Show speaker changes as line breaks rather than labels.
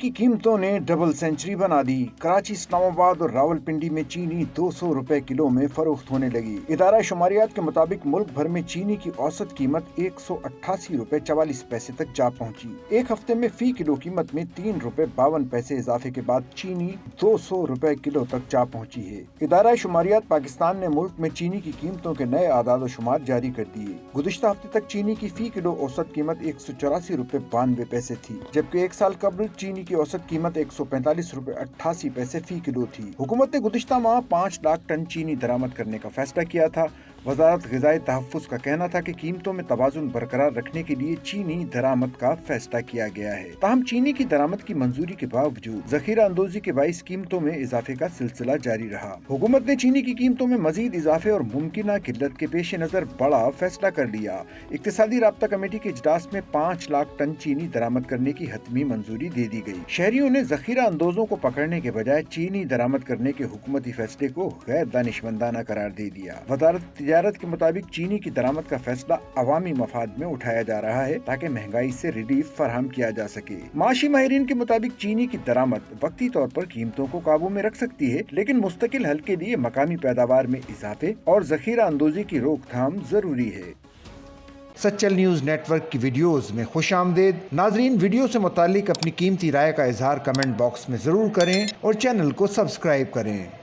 की कीमतों ने डबल सेंचुरी बना दी। कराची, इस्लामाबाद और रावलपिंडी में चीनी 200 रुपए किलो में फरोख्त होने लगी। इदारा शुमारियात के मुताबिक मुल्क भर में चीनी की औसत कीमत 188 रुपए 44 पैसे तक जा पहुंची। एक हफ्ते में फी किलो कीमत में 3 रुपए 52 पैसे इजाफे के बाद चीनी 200 रुपए किलो तक जा पहुंची है। इदारा शुमारियात पाकिस्तान ने मुल्क में चीनी की कीमतों के नए आदाद शुमार जारी कर दिए। गुज़िश्ता हफ्ते तक चीनी की फी किलो औसत कीमत 184 रुपए 92 पैसे थी, जबकि एक साल कबल चीनी की औसत कीमत 145 रुपए 88 पैसे फी किलो थी। हुकूमत ने गुज़िश्ता माह 5 लाख टन चीनी दरामद करने का फैसला किया था। वज़ारत ग़िज़ाई तहफ़्फ़ुज़ का कहना था कि कीमतों में तवाज़ुन बरकरार रखने के लिए चीनी दरामद का फैसला किया गया है। ताहम चीनी की दरामद की मंजूरी के बावजूद ज़ख़ीरा अंदोज़ी के बाइस कीमतों में इजाफे का सिलसिला जारी रहा। हुकूमत ने चीनी की कीमतों में मज़ीद इजाफे और मुमकिना किल्लत के पेश नज़र बड़ा फैसला कर लिया। इक़्तिसादी राब्ता कमेटी के इजलास में 5 लाख टन चीनी दरामद करने की हतमी मंजूरी दे दी गई। शहरियों ने ज़ख़ीरा अंदोज़ों को पकड़ने के बजाय चीनी दरामद करने के हुकूमती फैसले को गैर दानिशमंदाना करार दे दिया। वज़ारत तिजारत के मुताबिक चीनी की दरामद का फैसला अवामी मफाद में उठाया जा रहा है ताकि महंगाई से रिलीफ फराहम किया जा सके। माशी माहिरीन के मुताबिक चीनी की दरामद वक्ती तौर पर कीमतों को काबू में रख सकती है, लेकिन मुस्तकिल हल के लिए मकामी पैदावार में इजाफे और ज़ख़ीरा अंदोज़ी की रोकथाम जरूरी है।
सचल न्यूज़ नेटवर्क की वीडियोस में खुशामदीद। नाजरीन, वीडियो से मुतालिक अपनी कीमती राय का इजहार कमेंट बॉक्स में ज़रूर करें और चैनल को सब्सक्राइब करें।